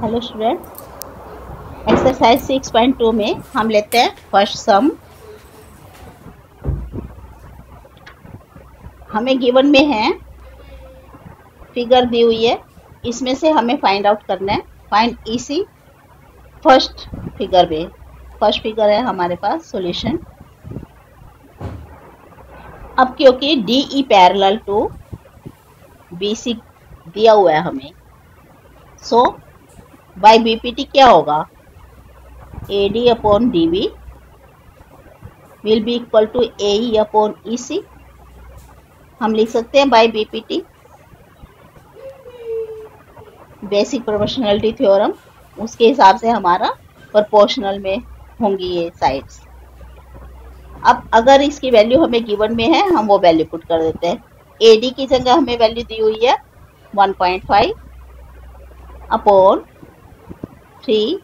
Hello student, exercise 6.2 में हम लेते हैं फर्स्ट सम। हमें गिवन में है, फिगर दी हुई है, इसमें से हमें फाइंड आउट करना है। फाइंड ईसी फर्स्ट फिगर में। फर्स्ट फिगर है हमारे पास सॉल्यूशन। अब क्योंकि DE पैरेलल टू BC दिया हुआ है हमें, सो बाय BPT क्या होगा, AD upon DB will be equal to AE upon EC। हम लिख सकते हैं by BPT, basic proportionality theorem. उसके हिसाब से हमारा प्रोपोर्शनल में होंगी ये साइड्स। अब अगर इसकी वैल्यू हमें गिवन में है, हम वो वैल्यू पुट कर देते हैं। AD की जगह हमें वैल्यू दी हुई है 1.5 अपॉन 3,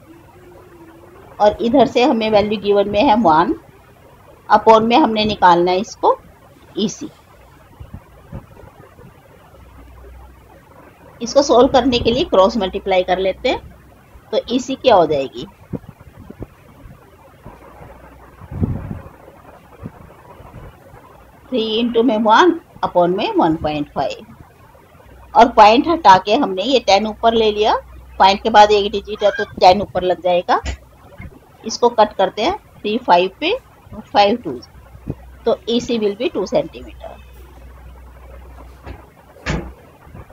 और इधर से हमें वैल्यू गिवन में है 1 अपॉन में हमने निकालना है इसको EC। इसको सोल्व करने के लिए क्रॉस मल्टीप्लाई कर लेते हैं, तो EC क्या हो जाएगी, 3 इंटू में 1 अपॉन में 1.5, और पॉइंट हटा के हमने ये 10 ऊपर ले लिया। पॉइंट के बाद एक डिजिट है तो 10 ऊपर लग जाएगा। इसको कट करते हैं 3 5 पे, 5 2, तो EC will B 2 centimetre.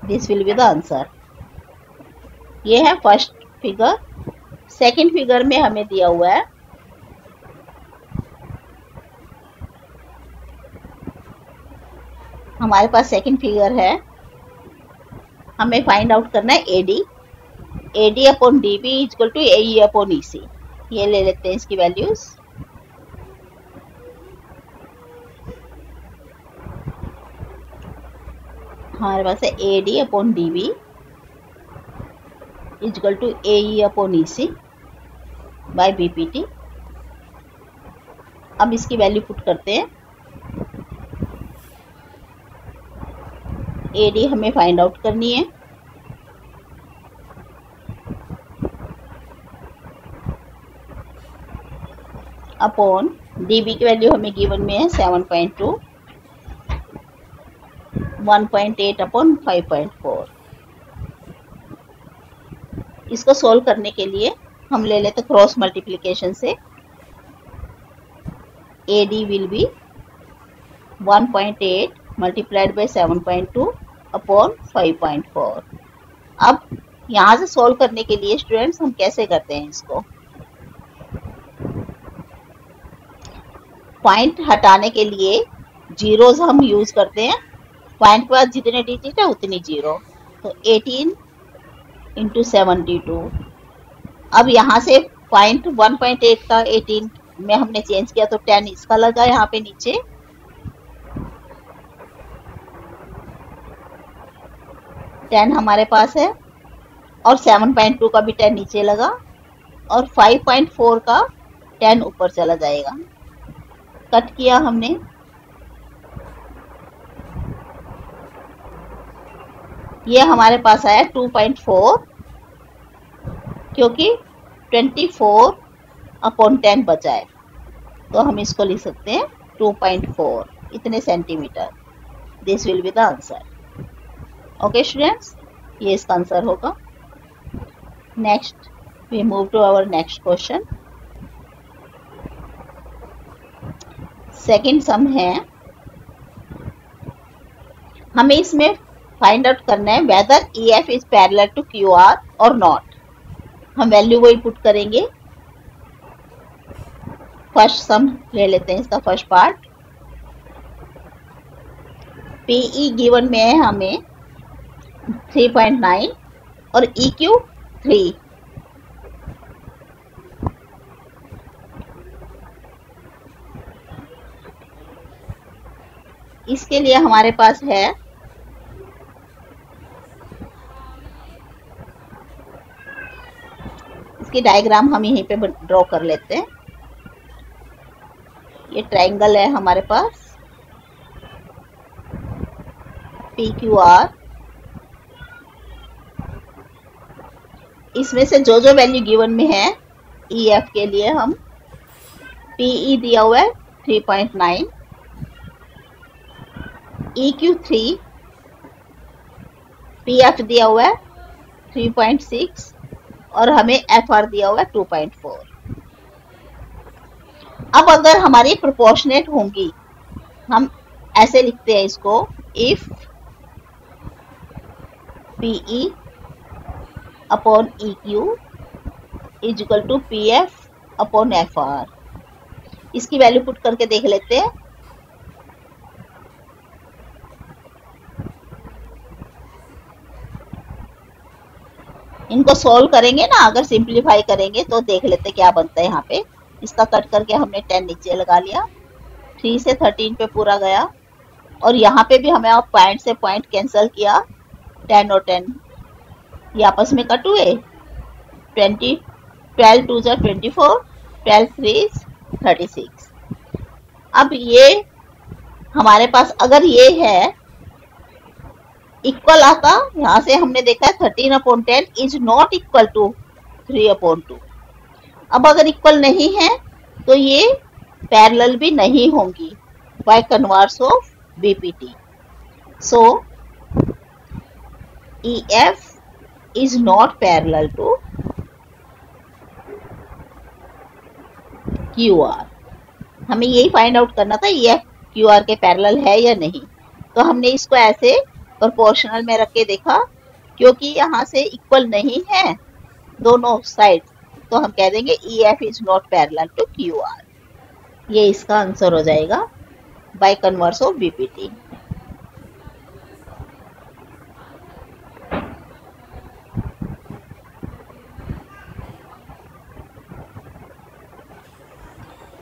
This will be the answer. ये है फर्स्ट फिगर। सेकंड फिगर में हमें दिया हुआ है, हमारे पास सेकंड फिगर है, हमें फाइंड आउट करना है AD upon DB equal to AE upon EC। ये ले लेते हैं इसकी वैल्यूज। हमारे पास है AD upon DB equal to AE upon EC by BPT। अब इसकी वैल्यू पुट करते हैं। AD हमें फाइंड आउट करनी है, अपॉन DB की वैल्यू हमें गिवन में है 7.2, 1.8 अपॉन 5.4। इसको सोल्व करने के लिए हम ले लेते क्रॉस मल्टीप्लिकेशन से। AD will be 1.8 multiplied by 7.2 upon 5.4। अब यहाँ से सोल्व करने के लिए स्टूडेंट्स हम कैसे करते हैं इसको, पॉइंट हटाने के लिए जीरोस हम यूज करते हैं। पॉइंट के बाद जितने डिजिट है उतनी जीरो, तो 18 इंटू 72। अब यहाँ से पॉइंट 1.8 का 18 में हमने चेंज किया तो 10 इसका लगा यहाँ पे नीचे, टेन हमारे पास है, और 7.2 का भी 10 नीचे लगा, और 5.4 का 10 ऊपर चला जाएगा। कट किया हमने, ये हमारे पास आया 2.4, क्योंकि 24 अपॉन 10 बचा है, तो हम इसको लिख सकते हैं 2.4 इतने centimetre. This will be the answer. Okay students, ये इसका आंसर होगा। Next we move to our next question. Second sum है, हमें इसमें फाइंड आउट करना है whether EF is parallel to QR और नॉट। हम वैल्यू वही पुट करेंगे। फर्स्ट सम ले लेते हैं, इसका फर्स्ट पार्ट। PE गिवन में है हमें 3.9 और EQ 3। इसके लिए हमारे पास है, इसकी डायग्राम हम यहीं पे ड्रॉ कर लेते हैं। ये ट्रायंगल है हमारे पास, PQR, इसमें से जो जो वैल्यू गिवन में है ई एफ के लिए हम पीई दिया हुआ है 3.9, ई क्यू 3, पी एफ दिया हुआ है 3.6 और हमें एफ आर दिया हुआ है 2.4। अब अगर हमारी प्रोपोर्शनेट होंगी, हम ऐसे लिखते हैं इसको, if PE upon E Q is equal to P F upon F R. इसकी वैल्यू पुट करके देख लेते हैं। इनको सोल्व करेंगे ना, अगर सिंप्लीफाई करेंगे तो देख लेते क्या बनता है। यहाँ पे इसका कट करके हमने 10 नीचे लगा लिया, 3 से 13 पे पूरा गया, और यहाँ पे भी हमें आप पॉइंट से पॉइंट कैंसिल किया, 10 और 10 ये आपस में कट हुए, 20, 12 2 जा 24, 12 3 36। अब ये हमारे पास अगर ये है इक्वल आता, यहाँ से हमने देखा है 13/10 इज नॉट इक्वल टू 3/2। अब अगर इक्वल नहीं है तो ये पैरेलल भी नहीं होंगी bye converse of BPT. So EF is not parallel to QR। हमें यही फाइंड आउट करना था EF QR के पैरेलल है या नहीं। तो हमने इसको ऐसे प्रोपोर्शनल में रख के देखा, क्योंकि यहाँ से इक्वल नहीं है दोनों साइड, तो हम कह देंगे EF is not parallel to QR। ये इसका आंसर हो जाएगा bye converse of BPT.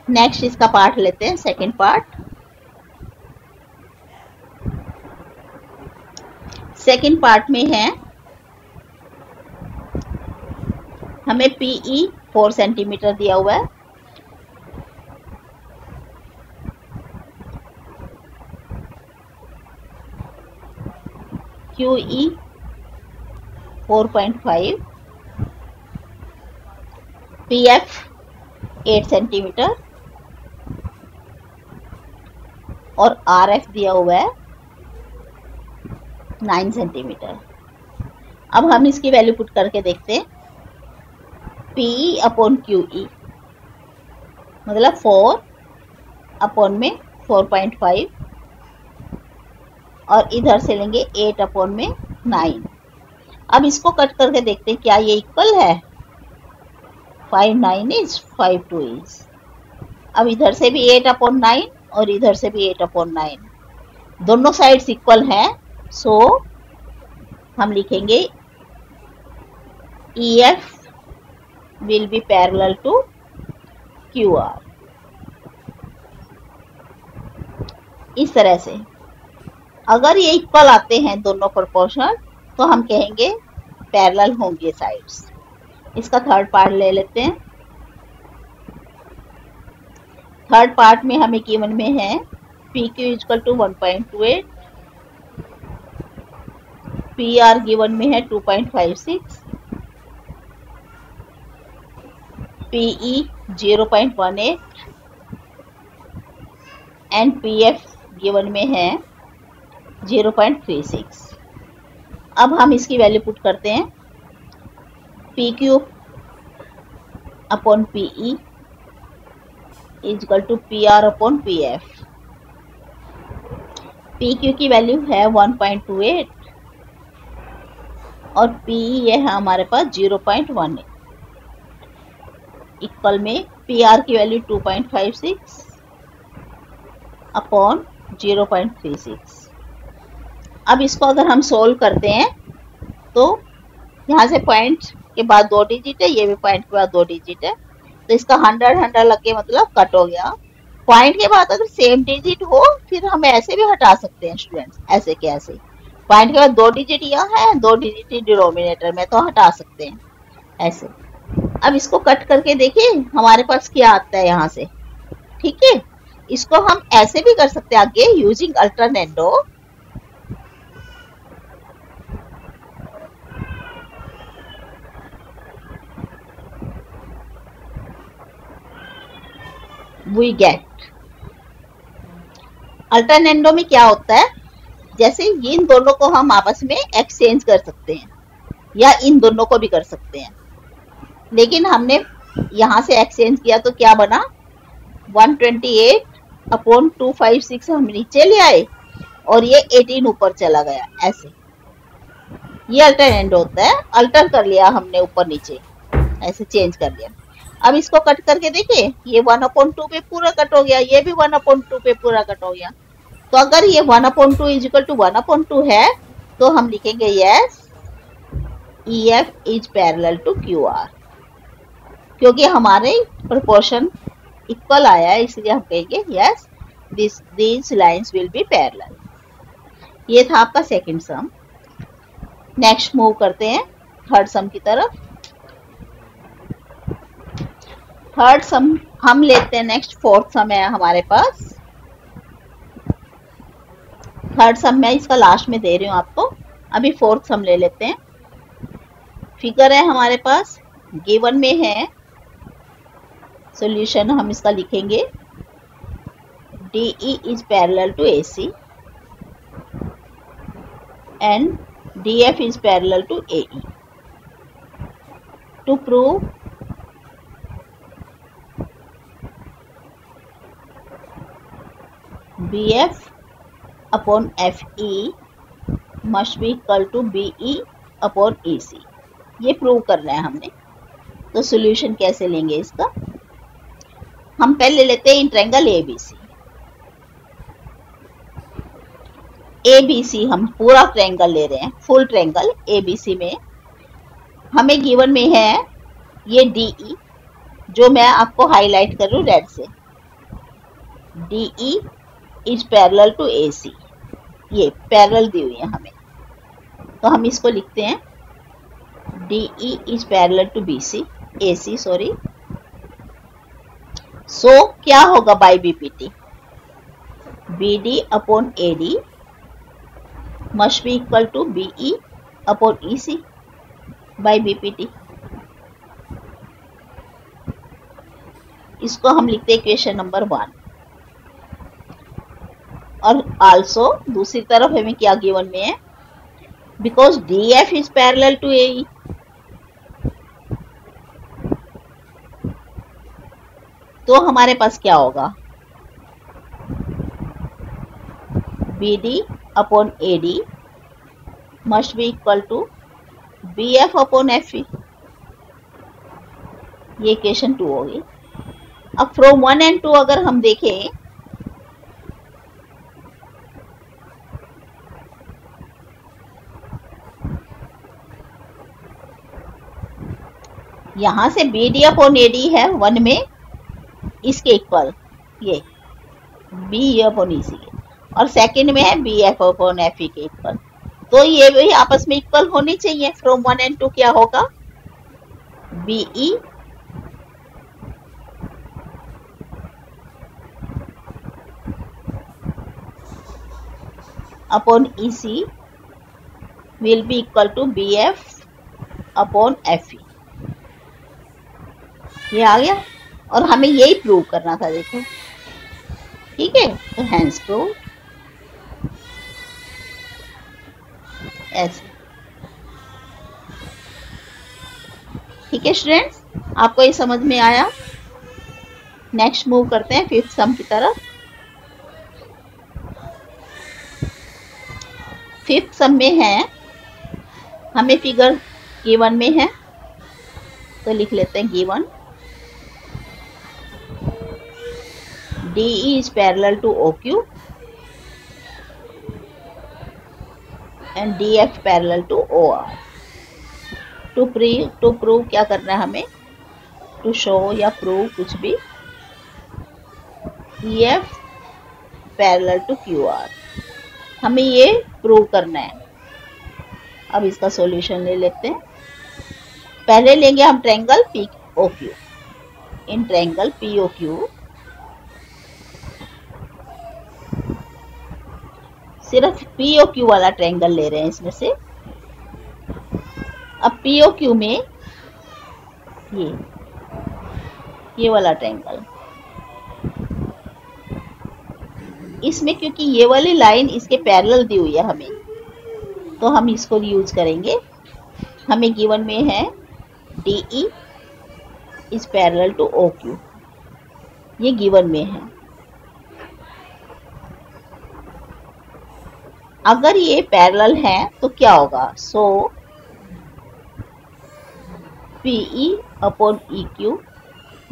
Next इसका पार्ट लेते हैं, सेकंड पार्ट। सेकंड पार्ट में है हमें PE 4 सेंटीमीटर दिया हुआ है, QE 4.5, PF 8 सेंटीमीटर और RF दिया हुआ है 9 सेंटीमीटर। अब हम इसकी वैल्यू पुट करके देखते हैं। PE अपॉन QE मतलब 4 अपॉन में 4.5 और इधर से लेंगे 8 अपॉन में 9। अब इसको कट करके देखते हैं क्या ये इक्वल है। 5 9 इज 5 2 इज। अब इधर से भी 8 अपॉन 9 और इधर से भी 8 अपॉन 9, दोनों साइड्स इक्वल हैं। सो हम लिखेंगे EF will be parallel to QR। इस तरह से अगर ये इक्वल आते हैं दोनों प्रोपोर्शनल तो हम कहेंगे पैरेलल होंगे साइड्स। इसका थर्ड पार्ट ले लेते हैं। थर्ड पार्ट में हमें गिवन में है PQ equal to 1.28, PR given में है 2.56, PE 0.18 एंड PF गिवन में है 0.36। अब हम इसकी वैल्यू पुट करते हैं। PQ upon PE is equal to PR upon PF। PQ की वैल्यू है 1.28 और PE ये है हमारे पास 0.18 इक्वल में PR की वैल्यू 2.56 अपॉन 0.36। अब इसको अगर हम सोल्व करते हैं तो यहाँ से पॉइंट के बाद 2 डिजिट है, ये भी पॉइंट के बाद 2 डिजिट है, तो इसका 100 लग के मतलब कट हो गया। पॉइंट के बाद अगर सेम डिजिट हो फिर हम ऐसे भी हटा सकते हैं स्टूडेंट्स, ऐसे के ऐसे। पॉइंट के बाद 2 डिजिट यहाँ है, 2 डिजिट डिनोमिनेटर में, तो हटा सकते हैं ऐसे। अब इसको कट करके देखिए हमारे पास क्या आता है यहाँ से। ठीक है, इसको हम ऐसे भी कर सकते हैं आगे using alternendo. We get. Alternendo में क्या होता है, जैसे इन दोनों को हम आपस में एक्सचेंज कर सकते हैं या इन दोनों को भी कर सकते हैं, लेकिन हमने यहां से एक्सचेंज किया तो क्या बना, 128/256 हम नीचे ले आए और ये 18 ऊपर चला गया। ऐसे ये अल्टरनेंडो होता है, अल्टर कर लिया हमने ऊपर नीचे, ऐसे चेंज कर लिया। अब इसको कट करके देखिए, ये 1/2 पे पूरा कट हो गया, ये भी 1/2 पे पूरा कट हो गया। तो अगर ये 1/2 इज इक्वल टू 1/2 है तो हम लिखेंगे yes EF is parallel to QR, क्योंकि हमारे प्रोपोर्शन इक्वल आया है, इसलिए हम कहेंगे yes these lines will be parallel. ये था आपका सेकंड सम। नेक्स्ट मूव करते हैं थर्ड सम की तरफ। थर्ड सम हम लेते हैं नेक्स्ट, फोर्थ सम है हमारे पास। थर्ड सम मैं इसका लास्ट में दे रही हूं आपको, अभी फोर्थ सम ले लेते हैं। फिगर है हमारे पास, गिवन में है, सॉल्यूशन हम इसका लिखेंगे DE is parallel to AC and DF is parallel to AE. To prove BF upon FE must be equal to BE upon AC. ये प्रूव करना है हमने। तो सॉल्यूशन कैसे लेंगे इसका, हम पहले लेते हैं इन ट्रायंगल ABC। ABC हम पूरा ट्रायंगल ले रहे हैं, फुल ट्रायंगल ABC में हमें गिवन में है ये DE, जो मैं आपको हाईलाइट कर रही हूँ रेड से, DE is parallel to AC, ये पैरेलल दी हुई है हमें, तो हम इसको लिखते हैं DE is parallel to AC sorry. So क्या होगा by BPT, BD upon AD must be equal to BE upon EC by BPT। इसको हम लिखते हैं इक्वेशन नंबर 1। और आल्सो दूसरी तरफ हमें क्या गिवन में है, because DF is parallel to AE, तो हमारे पास क्या होगा, BD upon AD must be equal to BF upon FE। ये इक्वेशन 2 होगी। अब फ्रॉम 1 एंड 2 अगर हम देखें, यहां से BD अपॉन AD है 1 में, इसके इक्वल ये BE अपॉन EC के, और सेकंड में है BF अपॉन FE के इक्वल, तो ये भी आपस में इक्वल होनी चाहिए। फ्रॉम 1 एंड 2 क्या होगा, BE upon EC will be equal to BF upon FE। ये आ गया, और हमें यही प्रूव करना था, देखो ठीक है, तो हैंस प्रूव ऐसे। ठीक है स्टूडेंट्स, आपको ये समझ में आया। नेक्स्ट मूव करते हैं फिफ्थ सम की तरफ। फिफ्थ सम में है, हमें फिगर गिवन में है, तो लिख लेते हैं given DE is parallel to OQ and DF parallel to OR. To prove क्या करना है हमें, to show या prove कुछ भी, EF parallel to QR, हमें ये प्रूव करना है। अब इसका सॉल्यूशन ले लेते हैं। पहले लेंगे हम triangle POQ। In triangle POQ सिर्फ POQ वाला ट्रायंगल ले रहे हैं इसमें से। अब POQ में ये वाला ट्रायंगल, इसमें क्योंकि ये वाली लाइन इसके पैरेलल दी हुई है हमें, तो हम इसको यूज करेंगे। हमें गिवन में है DE is parallel to OQ, ये गिवन में है। अगर ये पैरेलल है तो क्या होगा? So PE upon EQ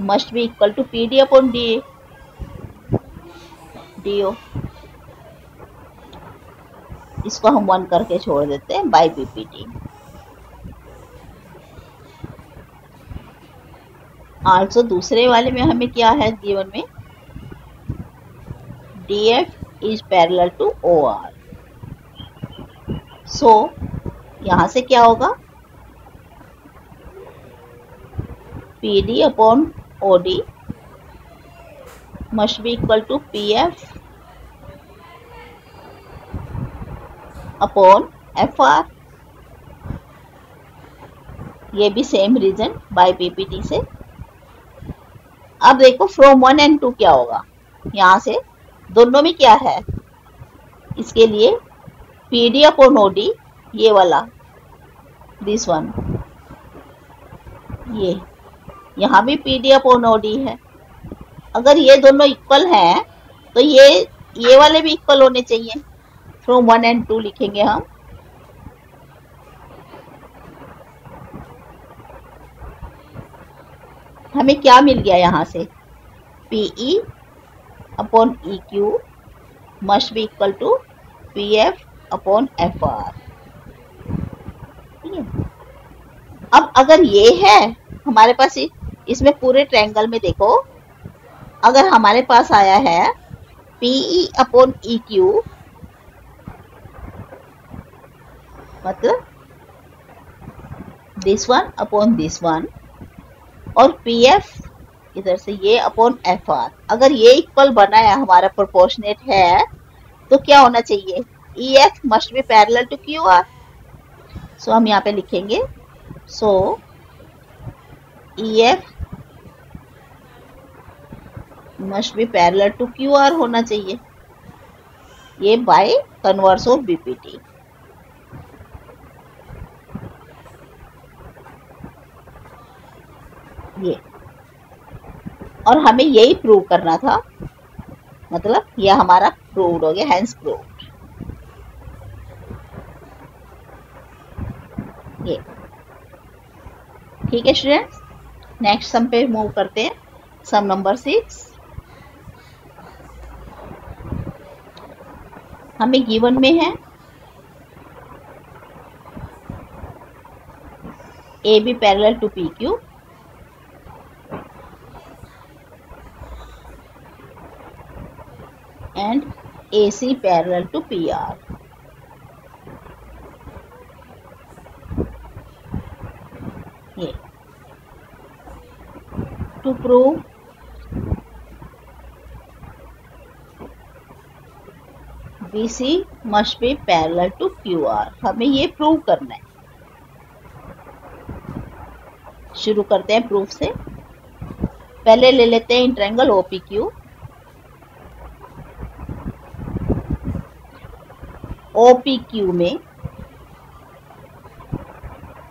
must be equal to PD upon DO। इसको हम 1 करके छोड़ देते हैं बाय PPT। आल्सो दूसरे वाले में हमें क्या है गिवन में? DF is parallel to OR। So यहां से क्या होगा? PD upon OD must be equal to PF upon FR। ये भी सेम रीजन बाय PPT से। अब देखो फ्रॉम 1 and 2 क्या होगा? यहां से दोनों में क्या है? इसके लिए PD अपॉन OD, ये वाला दिस वन, ये यहाँ भी PD अपॉन OD है। अगर ये दोनों इक्वल हैं तो ये वाले भी इक्वल होने चाहिए। फ्रॉम 1 and 2 लिखेंगे हम। हमें क्या मिल गया यहाँ से? PE upon EQ must be equal to PF upon FR। अब अगर ये है हमारे पास, इसमें पूरे ट्रायंगल में देखो, अगर हमारे पास आया है PE अपॉन EQ मतलब this one upon this one, और PF इधर से ये अपॉन FR। अगर ये इक्वल बना है, हमारा प्रोपोर्शनेट है, तो क्या होना चाहिए? EF must be parallel to QR। So हम यहाँ पे लिखेंगे, so EF must be parallel to QR होना चाहिए। ये बाय कन्वर्स ऑफ BPT। ये, और हमें यही प्रूव करना था, मतलब यह हमारा प्रूव्ड हो गया, हेंस प्रूव्ड। ये ठीक है स्टूडेंट्स। नेक्स्ट सम पे मूव करते हैं। Sum number 6। हमें गिवन में है AB parallel to PQ and AC parallel to PR. ये to prove BC must be parallel to QR, हमें ये प्रूव करना है। शुरू करते हैं प्रूफ से। पहले ले लेते हैं ट्रायंगल OPQ। OPQ में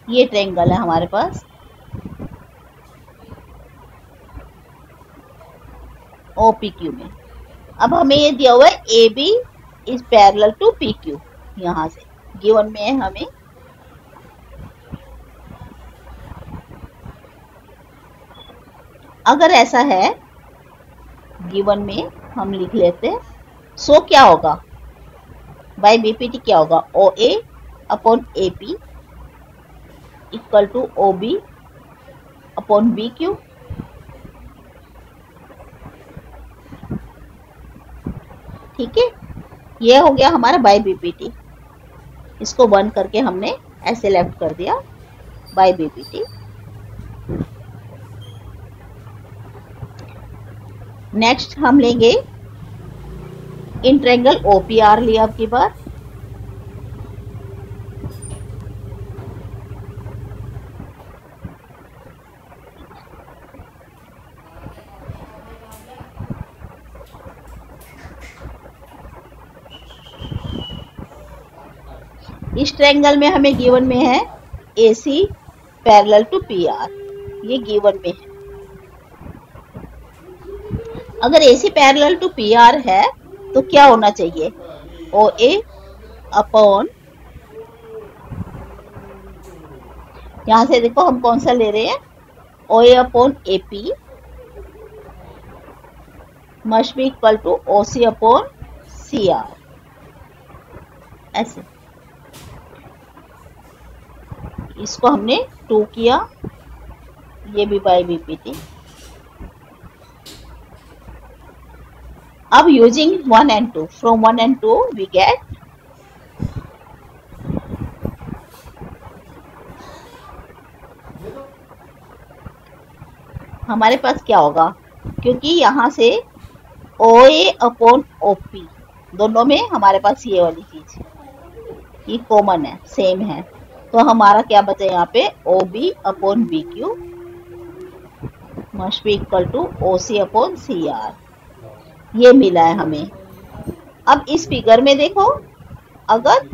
ये ट्रायंगल है हमारे पास, OPQ में। अब हमें ये दिया हुआ है AB is parallel to PQ, यहां से गिवन में है हमें। अगर ऐसा है गिवन में, हम लिख लेते हैं। सो क्या होगा? बाय BPT क्या होगा? OA upon AP equal to OB upon BQ। ठीक है, ये हो गया हमारा बाय BPT। इसको 1 करके हमने ऐसे लेफ्ट कर दिया बाय BPT। नेक्स्ट हम लेंगे इन ट्रायंगल OPR लिया अब की बार। इस ट्रायंगल में हमें गिवन में है AC पैरेलल टू PR, ये गिवन में है। अगर AC पैरेलल टू PR है तो क्या होना चाहिए, OA अपॉन, यहां से देखो हम कौन सा ले रहे हैं, OA upon AP must be equal to OC upon CR, ऐसे। इसको हमने 2 किया, ये भी बाय BPT। अब using 1 and 2, from 1 and 2 we get हमारे पास क्या होगा, क्योंकि यहां से OA अपॉन OP दोनों में हमारे पास ये वाली चीज ये कॉमन है, सेम है, तो हमारा क्या बचा यहाँ पे, OB upon BQ must be equal to OC upon CR, ये मिला है हमें। अब इस फिगर में देखो, अगर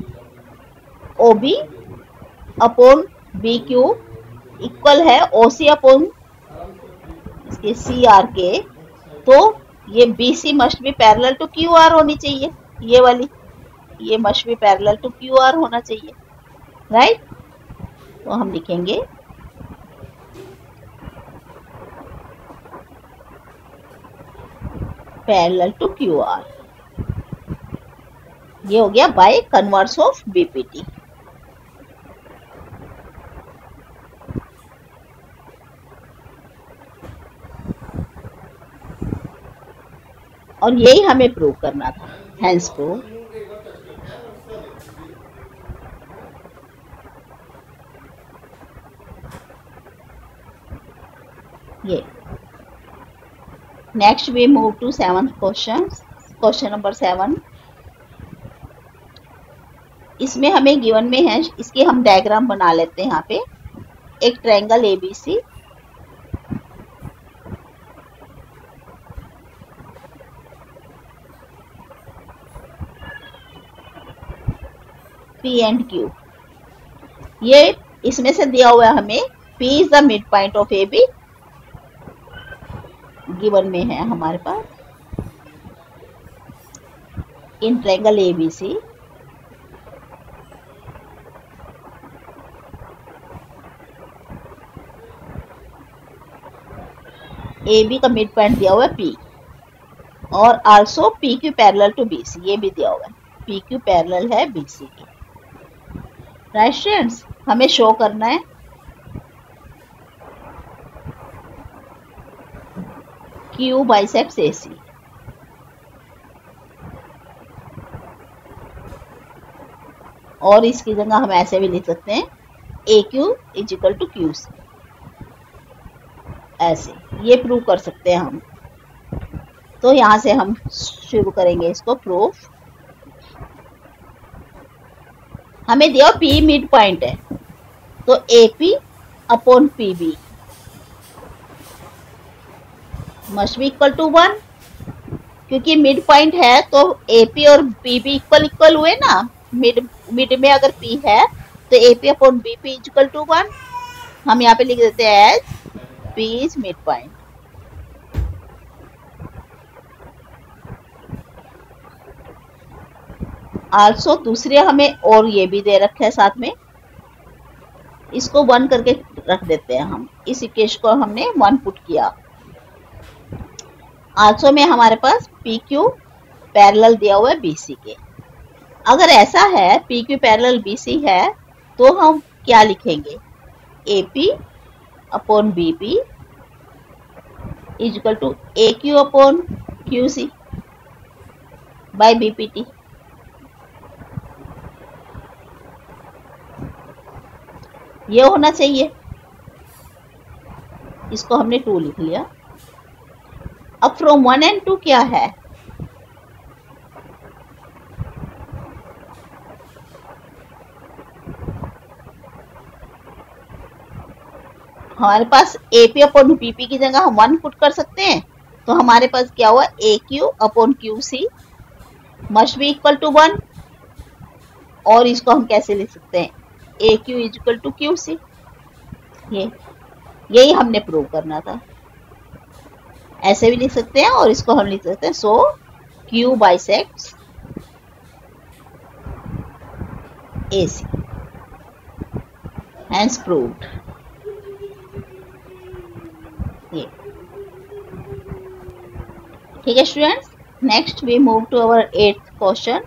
OB अपॉन BQ इक्वल है OC अपॉन इसके CR के, तो ये BC must be parallel to QR होनी चाहिए, ये वाली, ये must be parallel to QR होना चाहिए, राइट। तो हम लिखेंगे पैरेलल टू QR, ये हो गया बाय कन्वर्स ऑफ BPT। और यही हमें प्रूव करना था, हेंस प्रूव। ये next we move to 7th question, question number 7। इसमें हमें गिवन में है, इसके हम डायग्राम बना लेते हैं। यहाँ पे एक triangle ABC, P and Q, ये इसमें से दिया हुआ है हमें P is the mid point of AB, given में है हमारे पास इन ट्रायंगल ABC। AB का मिड पॉइंट दिया हुआ है P, और also PQ parallel to BC, ये भी दिया हुआ है, PQ पैरेलल है BC के, राइट स्टूडेंट्स। हमें शो करना है Q बाइसेप्स AC, और इसकी जगह हम ऐसे भी लिख सकते हैं AQ is equal to QC, ऐसे ये प्रूव कर सकते हैं हम। तो यहां से हम शुरू करेंगे इसको प्रूफ। हमें दिया P मिड पॉइंट है, तो AP upon PB must be equal to 1, क्योंकि मिड पॉइंट है तो AP और PB इक्वल हुए ना, मिड में अगर P है तो AP upon BP is equal to 1। हम यहाँ पे लिख देते हैं as P is mid point. Also दूसरे हमें और ये भी दे रखा है साथ में, इसको 1 करके रख देते हैं हम, इस इक्वेशन को हमने 1 पुट किया। आल्सो में हमारे पास PQ पैरेलल दिया हुआ है BC के। अगर ऐसा है PQ पैरेलल BC है तो हम क्या लिखेंगे, AP upon BP is equal to AQ upon QC by BPT। ये होना चाहिए, इसको हमने 2 लिख लिया। अब फ्रॉम 1 and 2 क्या है, हमारे पास AP अपॉन BP की जगह हम 1 पुट कर सकते हैं, तो हमारे पास क्या हुआ, AQ upon QC must be equal to 1। और इसको हम कैसे लिख सकते हैं, A Q equal to Q C. यही हमने प्रूव करना था। ऐसे भी लिख सकते हैं और इसको हम लिख सकते हैं so Q bisects A C, hence proved. ये ठीक है students. Next we move to our 8th question,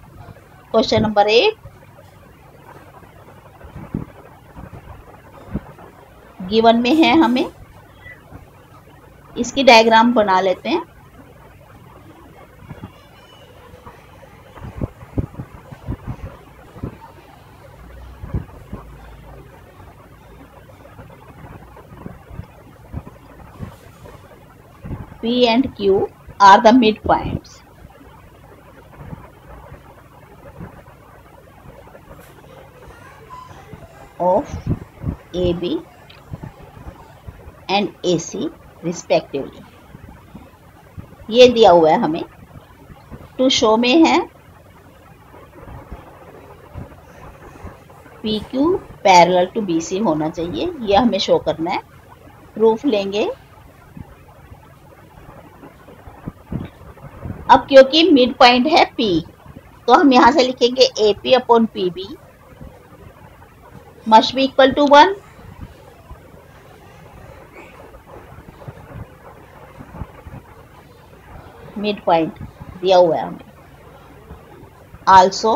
question number 8। Given में है, हमें इसकी डायग्राम बना लेते हैं। P and Q are the midpoints of AB and AC respectively। ये दिया हुआ है हमें। टू शो में है PQ पैरेलल टू BC होना चाहिए, ये हमें शो करना है। प्रूफ लेंगे। अब क्योंकि मिड पॉइंट है P, तो हम यहां से लिखेंगे AP upon PB must be equal to 1। Mid point दिया हुआ है हमें। आल्सो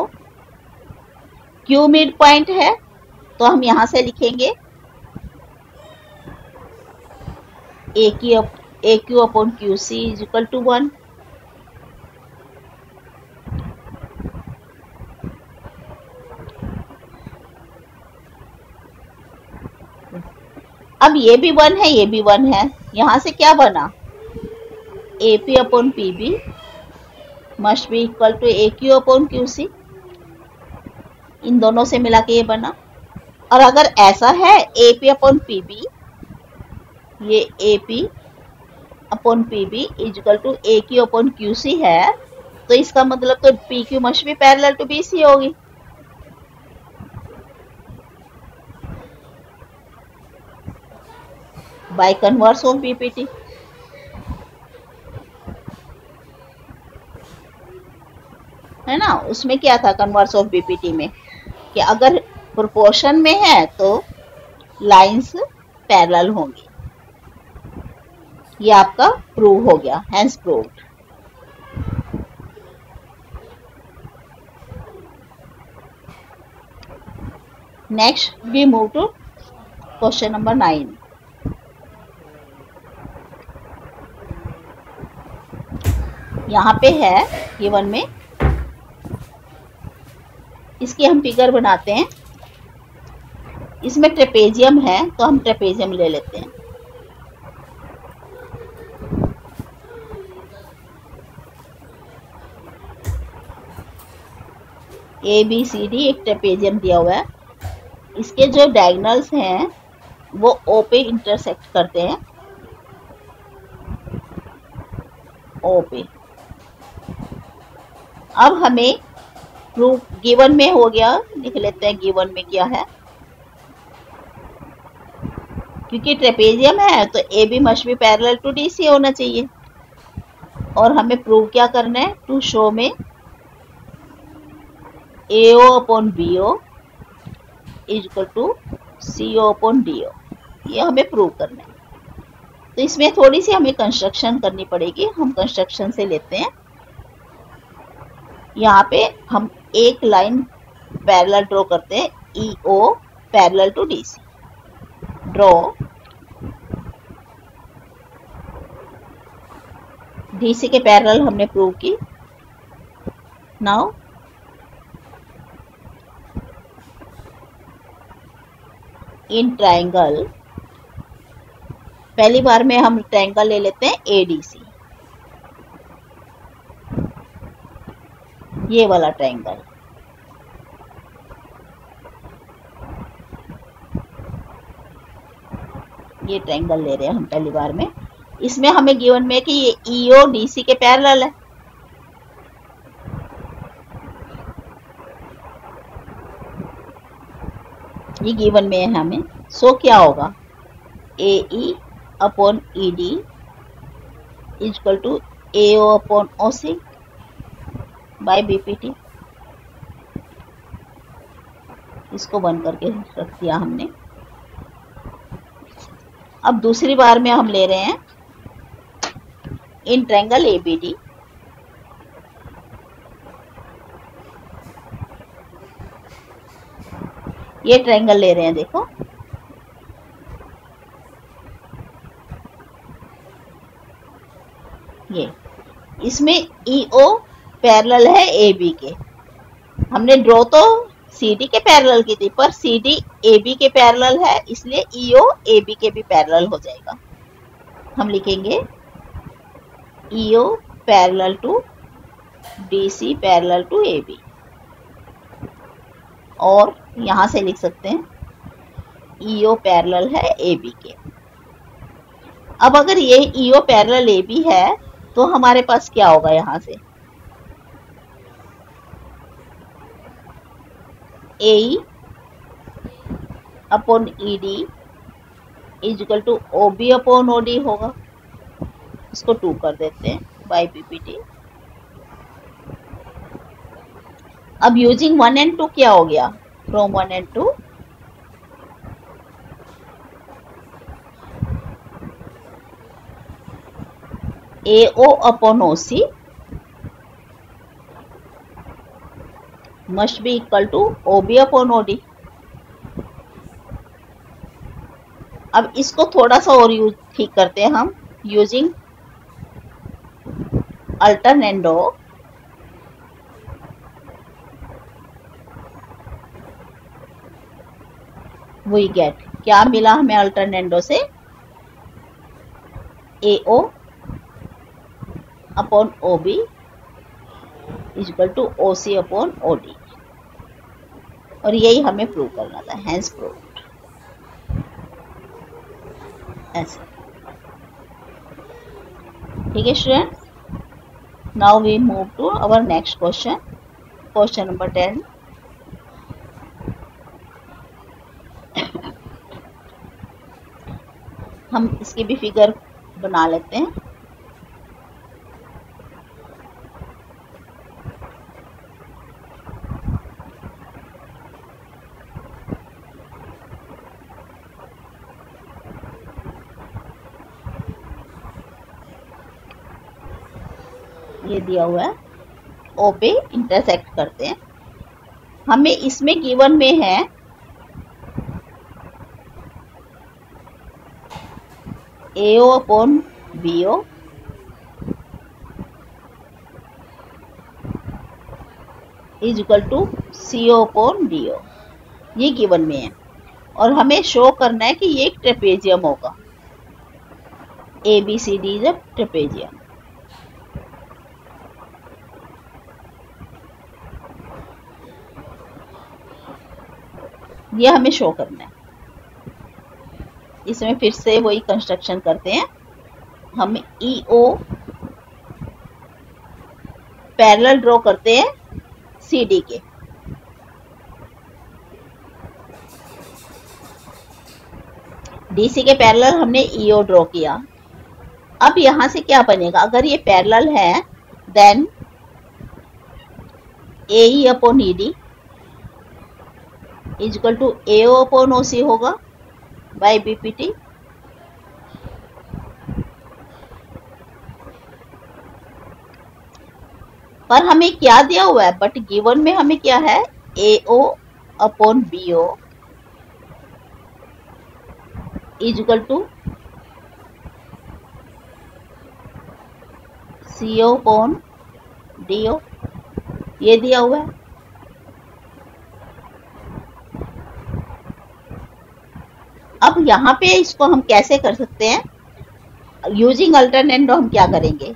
Q मिड पॉइंट है, तो हम यहां से लिखेंगे AQ upon QC is equal to 1। अब ये भी 1 है, ये भी 1 है, यहां से क्या बना, AP upon PB must be equal to AQ upon QC। इन दोनों से मिला के ये बना। और अगर ऐसा है AP अपॉन PB, ये AP upon PB is equal to AQ upon QC है, तो इसका मतलब तो PQ must be parallel to BC होगी। By converse of BPT। है ना, उसमें क्या था कन्वर्स ऑफ BPT में कि अगर प्रोपोर्शन में है तो लाइंस पैरेलल होंगी। ये आपका प्रूव हो गया, hence proved. Next we move to question number 9। यहाँ पे है गिवन में, इसकी हम फिगर बनाते हैं। इसमें ट्रेपेजियम है, तो हम ट्रेपेजियम ले लेते हैं। ABCD एक ट्रेपेजियम दिया हुआ है। इसके जो डायगोनल्स हैं वो O पे इंटरसेक्ट करते हैं, O पे। अब हमें प्रूफ गिवन में हो गया, लिख लेते हैं गिवन में क्या है। क्योंकि ट्रेपेजियम है तो AB must be parallel to DC होना चाहिए। और हमें प्रूव क्या करना है, टू शो में AO upon BO is equal to CO upon DO। ये हमें प्रूव करना है। तो इसमें थोड़ी सी हमें कंस्ट्रक्शन करनी पड़ेगी। हम कंस्ट्रक्शन से लेते हैं। यहाँ पे हम एक लाइन पैरेलल ड्रॉ करते हैं, EO parallel to DC। Draw DC के पैरेलल हमने प्रूव की। नाउ इन ट्रायंगल, पहली बार में हम ट्रायंगल ले लेते हैं ADC, ये वाला ट्रायंगल। ये ट्रायंगल ले रहे हैं हम पहली बार में। इसमें हमें गिवन में कि ये EO DC के पैरेलल है। ये गिवन में है हमें। सो क्या होगा, A E upon E D equal to A O upon O C by B P T. इसको बंद करके रख दिया हमने। अब दूसरी बार में हम ले रहे हैं in triangle A B D ये ट्रायंगल ले रहे हैं, देखो ये, इसमें EO पैरेलल है AB के। हमने ड्रॉ तो CD के पैरेलल की थी, पर CD AB के पैरेलल है, इसलिए EO AB के भी पैरेलल हो जाएगा। हम लिखेंगे EO parallel to DC parallel to AB, और यहां से लिख सकते हैं EO पैरेलल है AB के। अब अगर ये EO पैरेलल AB है तो हमारे पास क्या होगा, यहां से AE upon ED equal to OB upon OD होगा। इसको 2 कर देते हैं बाय PPT। अब यूजिंग 1 and 2 क्या हो गया, from 1 and 2 AO upon OC must be equal to OB upon OD। अब इसको थोड़ा सा और यूज ठीक करते हैं हम, यूजिंग अल्टरनेंडो वी गेट, क्या मिला हमें अल्टरनेंडो से, AO upon OB equal to OC upon OD, और यही हमें प्रूव करना था, हेंस प्रूव्ड। ऐसे ठीक है student. Now we move to our next question, question number 10। हम इसकी भी फिगर बना लेते हैं। ये दिया हुआ है, O पे इंटरसेक्ट करते हैं। हमें इसमें गिवन में है AO upon BO is equal to CO upon DO, ये गिवन में है, और हमें शो करना है कि ये एक ट्रेपेजियम होगा। ABCD is a trapezium. ये हमें शो करना है। इसमें फिर से वही कंस्ट्रक्शन करते हैं। हम EO पैरेलल ड्रॉ करते हैं CD के। DC के पैरेलल हमने EO ड्रॉ किया। अब यहां से क्या बनेगा, अगर ये पैरेलल है then AE upon ED is equal to AO upon OC होगा बाय BPT। पर हमें क्या दिया हुआ है, बट गिवन में हमें क्या है, AO upon BO is equal to CO upon DO, ये दिया हुआ है। अब यहाँ पे इसको हम कैसे कर सकते हैं, यूजिंग अल्टरनेंडो हम क्या करेंगे,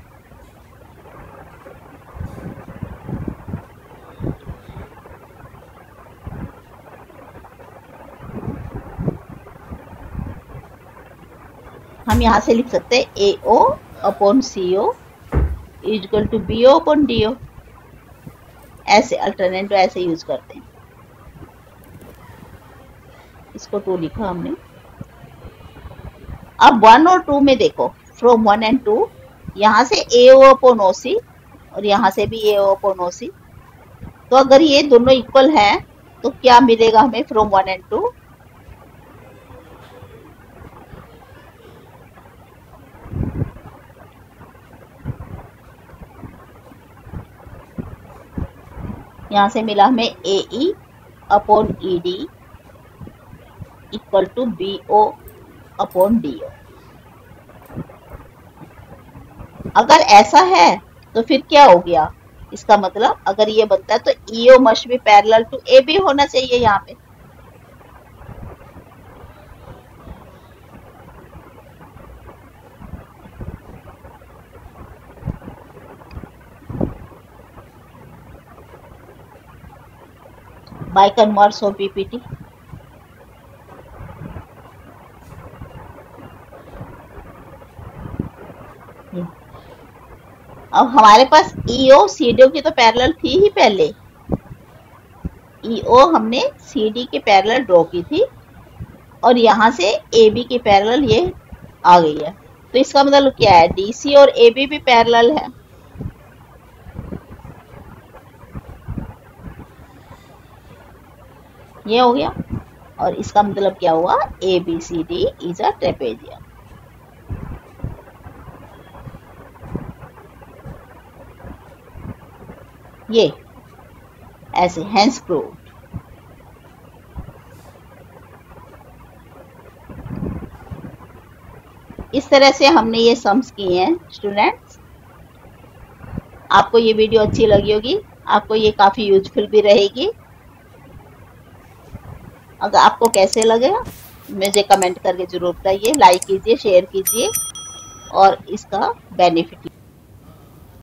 हम यहाँ से लिख सकते हैं AO upon CO is equal to BO upon DO। ऐसे अल्टरनेंडो ऐसे यूज करते हैं। इसको 2 लिखा हमने। अब 1 और 2 में देखो, फ्रॉम 1 एंड 2 यहाँ से AO अपॉन OC और यहाँ से भी AO अपॉन OC। तो अगर ये दोनों इक्वल है तो क्या मिलेगा हमें फ्रॉम 1 एंड 2? यहाँ से मिला हमें AE upon ED equal to BO upon DO। अगर ऐसा है तो फिर क्या हो गया? इसका मतलब अगर ये बनता है तो EO must be parallel to AB होना चाहिए यहाँ पे। by converse of PPT। अब हमारे पास EO CD की तो पैरेलल थी ही पहले। EO हमने CD के पैरेलल ड्रॉ की थी और यहाँ से AB के पैरेलल ये आ गई है। तो इसका मतलब क्या है? DC और AB भी पैरेलल है। ये हो गया। और इसका मतलब क्या हुआ? ABCD is a trapezium. ये ऐसे हेंस प्रूव्ड। इस तरह से हमने ये सम्स किए हैं स्टूडेंट्स। आपको ये वीडियो अच्छी लगी होगी, आपको ये काफी यूजफुल भी रहेगी। अगर आपको कैसे लगे मुझे कमेंट करके जरूर बताइए, लाइक कीजिए, शेयर कीजिए और इसका बेनिफिट